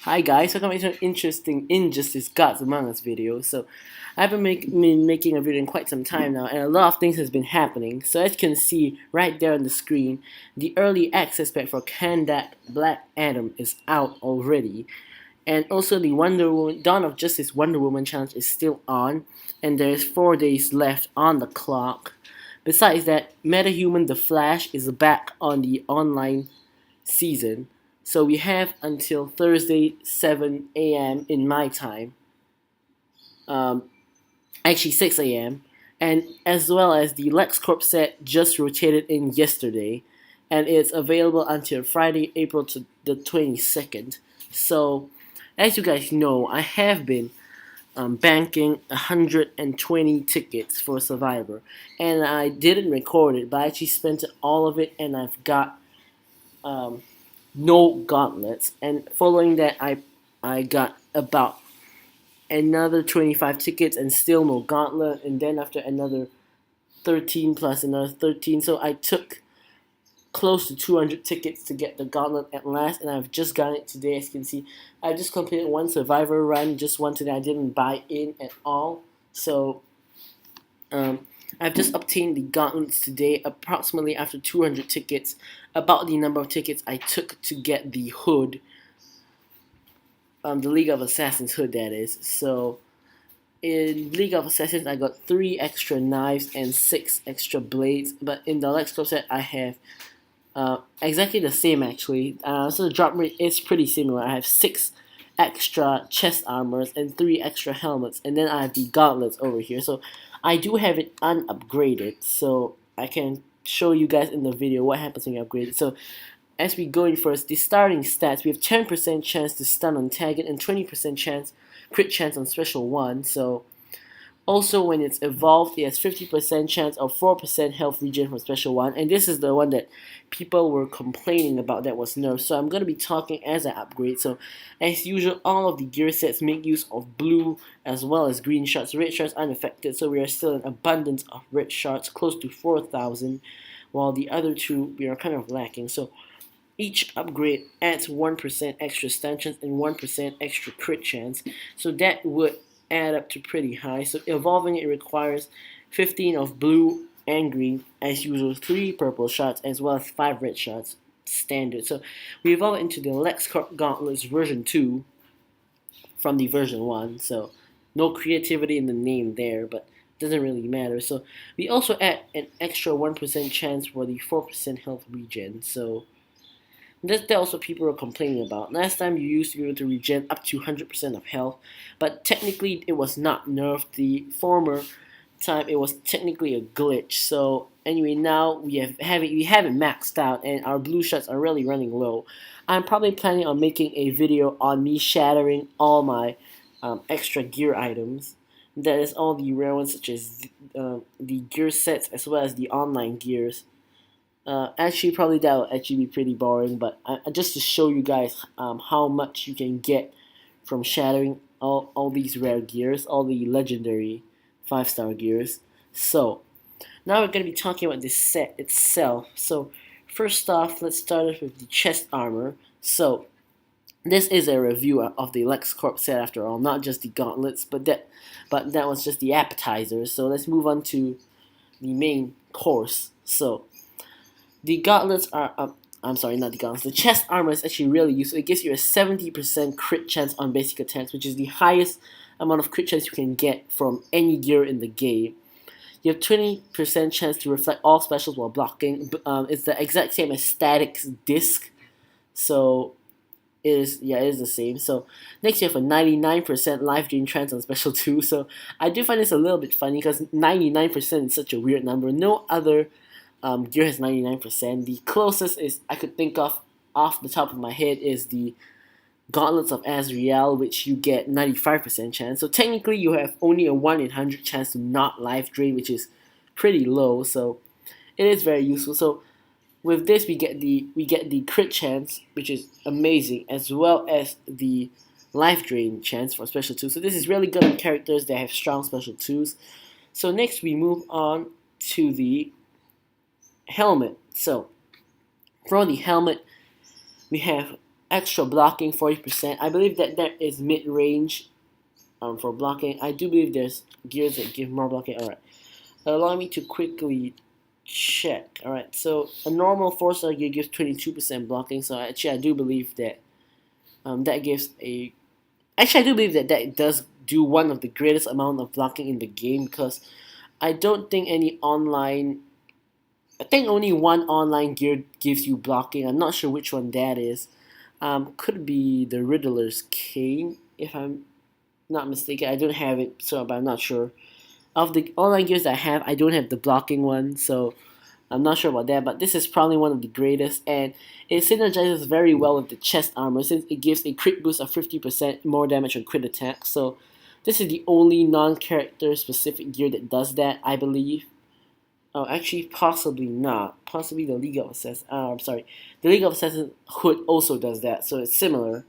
Hi guys, welcome to an interesting Injustice Gods Among Us video. So, I've been making a video in quite some time now, and a lot of things has been happening. So as you can see right there on the screen, the early access pack for Kandak Black Adam is out already. And also the Wonder Woman, Dawn of Justice Wonder Woman challenge is still on, and there's 4 days left on the clock. Besides that, MetaHuman the Flash is back on the online season. So we have until Thursday 7 a.m. in my time, um, actually 6 a.m. And as well as the LexCorp set just rotated in yesterday, and it's available until Friday, April to the 22nd. So as you guys know, I have been banking 120 tickets for Survivor, and I didn't record it, but I actually spent all of it, and I've got um, no gauntlets. And following that, I got about another 25 tickets and still no gauntlet. And then after another 13 plus another 13, so I took close to 200 tickets to get the gauntlet at last, and I've just gotten it today. As you can see, I just completed one Survivor run, just one today. I didn't buy in at all, so I've just obtained the gauntlets today, approximately after 200 tickets, about the number of tickets I took to get the hood, the League of Assassins hood, that is. So in League of Assassins, I got 3 extra knives and 6 extra blades, but in the LexCorp set, I have exactly the same actually. So the drop rate is pretty similar. I have 6 extra chest armors and 3 extra helmets, and then I have the gauntlets over here. So I do have it unupgraded, so I can show you guys in the video what happens when you upgrade it. So as we go in first, the starting stats, we have 10% chance to stun on target and 20% chance crit chance on special 1. So also when it's evolved, it has 50% chance of 4% health regen from special 1, and this is the one that people were complaining about that was nerfed. So I'm going to be talking as I upgrade. So as usual, all of the gear sets make use of blue as well as green shards. Red shards unaffected, so we are still in abundance of red shards, close to 4,000, while the other two we are kind of lacking. So each upgrade adds 1% extra stun chance and 1% extra crit chance, so that would add up to pretty high. So evolving it requires 15 of blue and green, as usual, 3 purple shots as well as 5 red shots, standard. So we evolve it into the LexCorp Gauntlets version 2 from the version 1, so no creativity in the name there, but doesn't really matter. So we also add an extra 1% chance for the 4% health regen, so that's also people were complaining about. Last time you used to be able to regen up to 100% of health, but technically it was not nerfed. The former time it was technically a glitch. So anyway, now we have it maxed out, and our blue shots are really running low. I'm probably planning on making a video on me shattering all my extra gear items. That is all the rare ones, such as the gear sets as well as the online gears. Actually, probably that will actually be pretty boring, but just to show you guys how much you can get from shattering all these rare gears, all the legendary 5-star gears. So, now we're going to be talking about this set itself. So, first off, let's start off with the chest armor. So, this is a review of the LexCorp set after all, not just the gauntlets, but that was just the appetizer. So, let's move on to the main course. So, the gauntlets are, I'm sorry, not the gauntlets. The chest armor is actually really useful. It gives you a 70% crit chance on basic attacks, which is the highest amount of crit chance you can get from any gear in the game. You have 20% chance to reflect all specials while blocking. It's the exact same as Static's disc, so it is the same. So next you have a 99% life drain chance on special 2. So I do find this a little bit funny because 99% is such a weird number. No other gear has 99%. The closest is I could think of off the top of my head is the Gauntlets of Azrael, which you get 95% chance. So technically you have only a 1 in 100 chance to not life drain, which is pretty low. So it is very useful. So with this we get the crit chance, which is amazing, as well as the life drain chance for special 2. So this is really good on characters that have strong special 2s. So next we move on to the helmet. So for the helmet, we have extra blocking 40%. I believe that that is mid-range for blocking. I do believe there's gears that give more blocking. Alright, allow me to quickly check. Alright, so a normal 4-star gear gives 22% blocking, so actually I do believe that that gives a... Actually, I do believe that that does do one of the greatest amount of blocking in the game, because I don't think any online... I think only one online gear gives you blocking. I'm not sure which one that is. Could be the Riddler's Cane, if I'm not mistaken. I don't have it, so but I'm not sure. Of the online gears that I have, I don't have the blocking one, so I'm not sure about that. But this is probably one of the greatest, and it synergizes very well with the chest armor, since it gives a crit boost of 50% more damage on crit attack. So this is the only non-character specific gear that does that, I believe. Oh, actually, possibly not. Possibly the League of Assassins. I'm sorry. The League of Assassins hood also does that, so it's similar.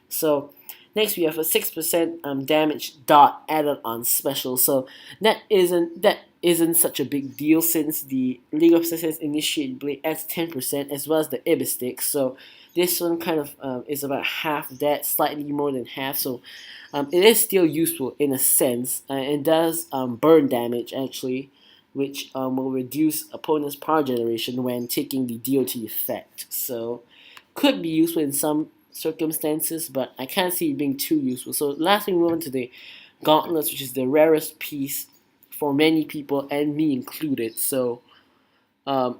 So next we have a 6% damage dot added on special. So that isn't such a big deal, since the League of Assassins Initiate Blade adds 10%, as well as the Ibis Stick. So this one kind of is about half that, slightly more than half. So it is still useful in a sense. It does burn damage actually, which will reduce opponent's power generation when taking the DOT effect. So could be useful in some circumstances, but I can't see it being too useful. So lastly, we move on to the Gauntlets, which is the rarest piece for many people, and me included. So um,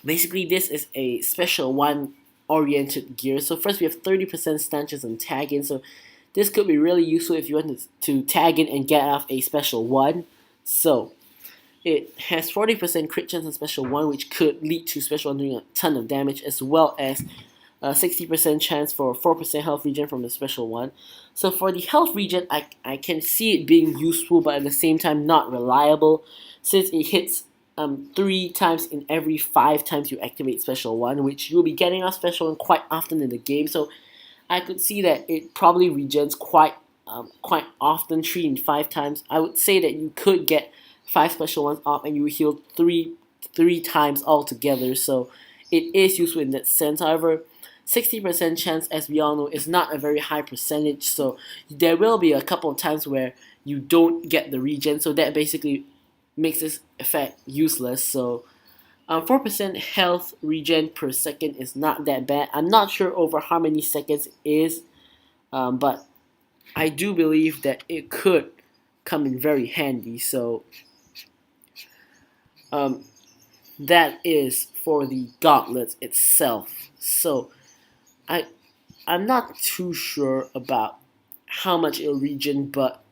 basically this is a special one oriented gear. So first we have 30% stanches on tag in. So this could be really useful if you want to tag in and get off a special one. So it has 40% crit chance on special 1, which could lead to special 1 doing a ton of damage, as well as 60% chance for 4% health regen from the special 1. So for the health regen, I can see it being useful, but at the same time not reliable, since it hits 3 times in every 5 times you activate special 1, which you'll be getting off special 1 quite often in the game. So I could see that it probably regens quite often, 3 and 5 times. I would say that you could get 5 special ones off and you heal three times altogether. So it is useful in that sense. However, 60% chance, as we all know, is not a very high percentage. So there will be a couple of times where you don't get the regen. So that basically makes this effect useless. So 4% health regen per second is not that bad. I'm not sure over how many seconds it is, but I do believe that it could come in very handy. So that is for the Gauntlets itself. So I'm not too sure about how much it'll regen, but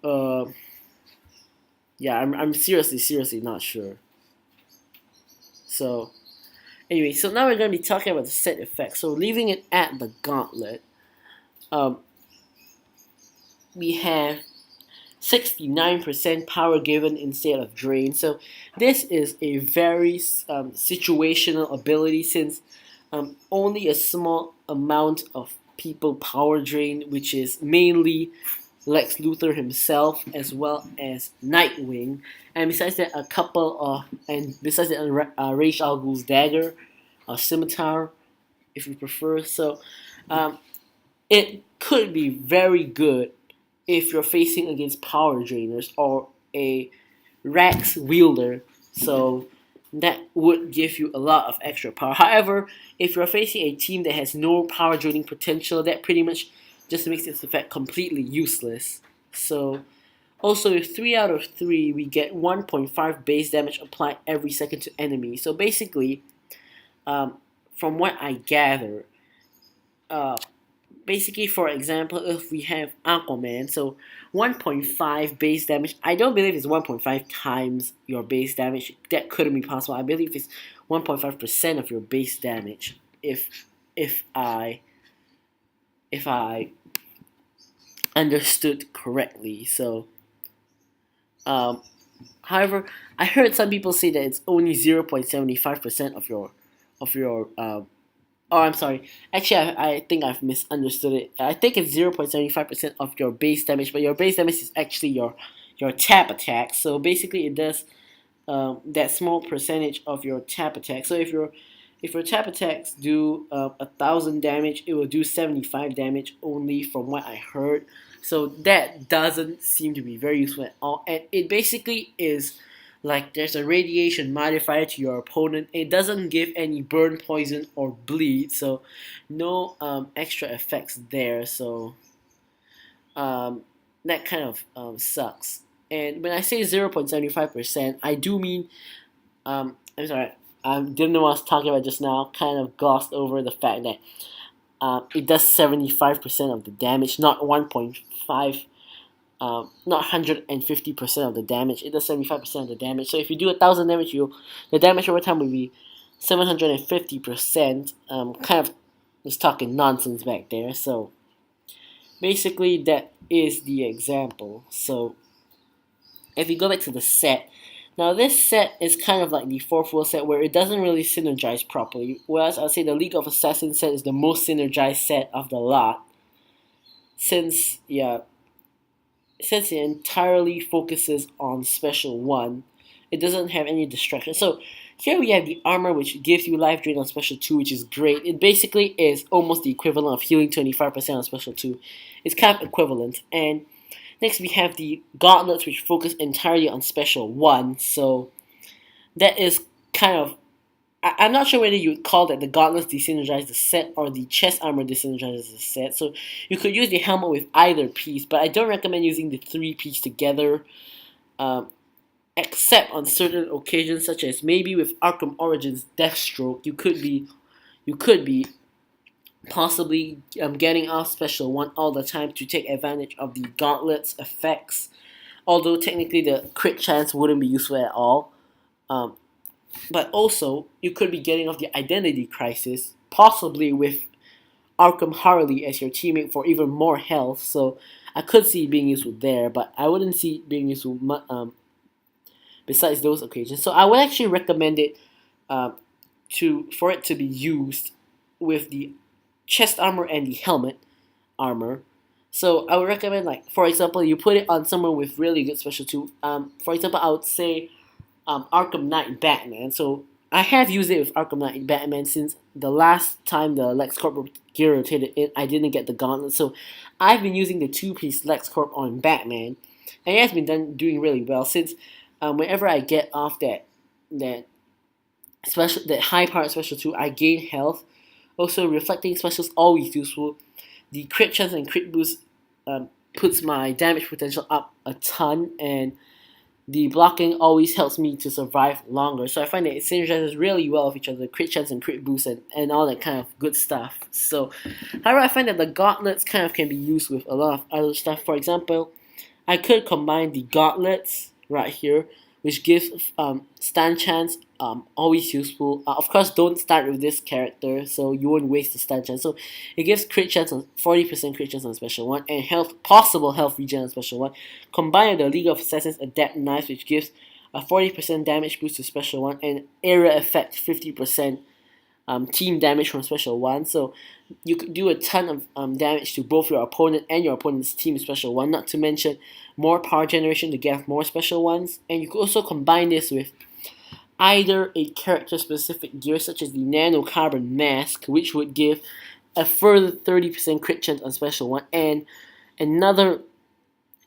uh, yeah, I'm seriously not sure. So anyway, so now we're gonna be talking about the set effects. So leaving it at the Gauntlet, um, we have 69% power given instead of drain. So this is a very situational ability, since only a small amount of people power drain, which is mainly Lex Luthor himself as well as Nightwing, and besides that Ra's al Ghul's dagger or scimitar, if you prefer. So it could be very good if you're facing against power drainers or a Rax wielder. So that would give you a lot of extra power. However, if you're facing a team that has no power draining potential, that pretty much just makes this effect completely useless. So also with 3 out of 3, we get 1.5 base damage applied every second to enemies. So basically, from what I gather, basically, for example, if we have Aquaman, so 1.5 base damage, I don't believe it's 1.5 times your base damage. That couldn't be possible. I believe it's 1.5% of your base damage, if I understood correctly. So however, I heard some people say that it's only 0.75% of your oh, I'm sorry. Actually, I think I've misunderstood it. I think it's 0.75% of your base damage, but your base damage is actually your tap attack. So basically, it does that small percentage of your tap attack. So if your tap attacks do 1,000 damage, it will do 75 damage only from what I heard. So that doesn't seem to be very useful at all. And it basically is like there's a radiation modifier to your opponent. It doesn't give any burn, poison, or bleed. So no extra effects there. So um, that kind of sucks. And when I say 0.75%, I do mean I'm sorry, I didn't know what I was talking about just now. Kind of glossed over the fact that it does 75% of the damage, not 1.5, not 150% of the damage. It does 75% of the damage. So if you do 1,000 damage, the damage over time will be 750%. Kind of was talking nonsense back there. So basically, that is the example. So if you go back to the set, now this set is kind of like the fourth wheel set where it doesn't really synergize properly. Whereas I'd say the League of Assassins set is the most synergized set of the lot. Since it entirely focuses on special 1, it doesn't have any distraction. So here we have the armor which gives you life drain on special 2, which is great. It basically is almost the equivalent of healing 25% on special 2. It's kind of equivalent. And next we have the gauntlets which focus entirely on special 1. So that is kind of, I'm not sure whether you would call that the gauntlets desynergize the set or the chest armor desynergizes the set. So you could use the helmet with either piece, but I don't recommend using the 3 piece together, except on certain occasions, such as maybe with Arkham Origins Deathstroke. You could be possibly getting off special 1 all the time to take advantage of the gauntlets effects. Although technically the crit chance wouldn't be useful at all. Um, but also, you could be getting off the identity crisis, possibly with Arkham Harley as your teammate for even more health. So I could see it being useful there, but I wouldn't see it being useful besides those occasions. So I would actually recommend it for it to be used with the chest armor and the helmet armor. So I would recommend, like, for example, you put it on someone with really good special 2. For example, I would say Arkham Knight Batman. So I have used it with Arkham Knight Batman since the last time the LexCorp gear rotated in. I didn't get the Gauntlet, so I've been using the 2-piece LexCorp on Batman, and it has been doing really well since whenever I get off that high powered special 2, I gain health. Also, reflecting specials always useful. The crit chance and crit boost puts my damage potential up a ton, and the blocking always helps me to survive longer. So I find that it synergizes really well with each other, crit chance and crit boost and all that kind of good stuff. So, however, I find that the gauntlets kind of can be used with a lot of other stuff. For example, I could combine the gauntlets right here, which gives stun chance, always useful. Of course, don't start with this character, so you won't waste the stun chance. So it gives crit chance on 40% crit chance on special 1, and possible health regen on special 1. Combined with the League of Assassins Adept Knives, which gives a 40% damage boost to special 1, and area effect 50% team damage from special 1. So you could do a ton of damage to both your opponent and your opponent's team special 1, not to mention more power generation to get more special 1s. And you could also combine this with either a character specific gear such as the nanocarbon mask, which would give a further 30% crit chance on special 1, and another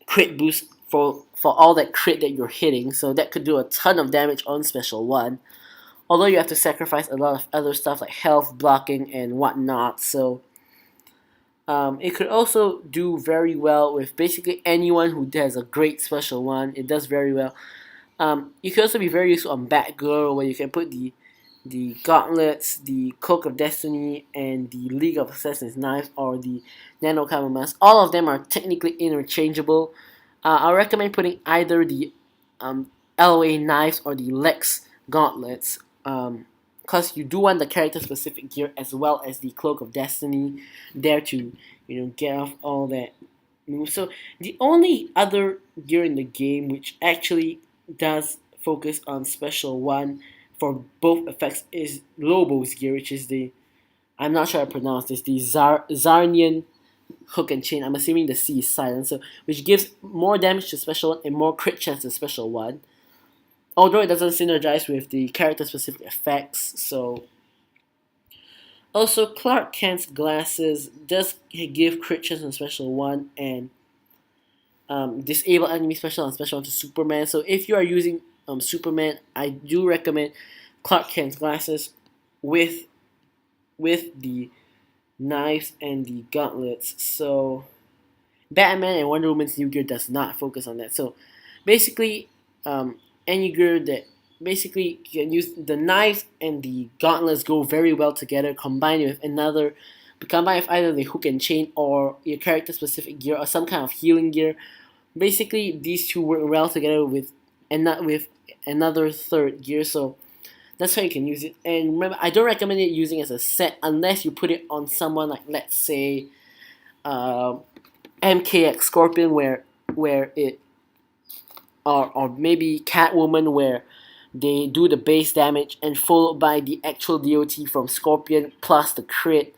crit boost for all that crit that you're hitting. So that could do a ton of damage on special 1. Although you have to sacrifice a lot of other stuff like health, blocking, and whatnot. So it could also do very well with basically anyone who has a great special 1. It does very well. You can also be very useful on Batgirl, where you can put the gauntlets, the Cloak of Destiny, and the League of Assassins knife, or the Nano Camo mask. All of them are technically interchangeable. I recommend putting either the LOA knives or the Lex gauntlets, because you do want the character specific gear as well as the Cloak of Destiny there to get off all that move. So the only other gear in the game which actually does focus on special 1 for both effects is Lobo's gear, which is I'm not sure how to pronounce this, the Zarnian hook and chain. I'm assuming the C is silent, so which gives more damage to special 1 and more crit chance to special 1. Although it doesn't synergize with the character specific effects, so Also, Clark Kent's glasses does give crit chance on special 1 and disable enemy special on special 1 to Superman. So if you are using Superman, I do recommend Clark Kent's glasses with the knives and the gauntlets. So Batman and Wonder Woman's new gear does not focus on that. So basically, any gear that basically you can use the knives and the gauntlets go very well together. Combined with either the hook and chain or your character specific gear or some kind of healing gear. Basically, these two work well together with and not with another third gear. So that's how you can use it. And remember, I don't recommend it using as a set unless you put it on someone like, let's say, uh, MKX Scorpion, where it or maybe Catwoman, where they do the base damage and followed by the actual DOT from Scorpion plus the crit.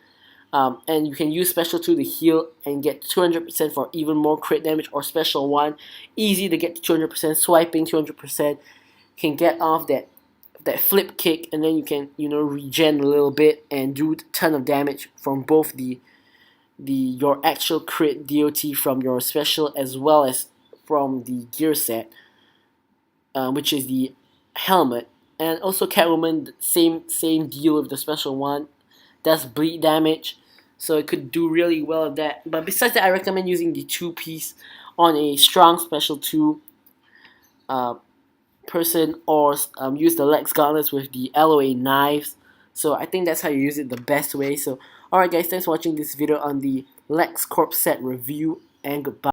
And you can use special 2 to heal and get 200% for even more crit damage, or special 1 easy to get to 200%, swiping 200% can get off that flip kick, and then you can regen a little bit and do a ton of damage from both your actual crit DOT from your special as well as from the gear set, which is the helmet. And also Catwoman, same deal with the special 1, does bleed damage, so it could do really well at that. But besides that, I recommend using the 2-piece on a strong special 2 person, or use the Lex Gauntlets with the LOA knives. So I think that's how you use it the best way. So alright guys, thanks for watching this video on the LexCorp set review, and goodbye.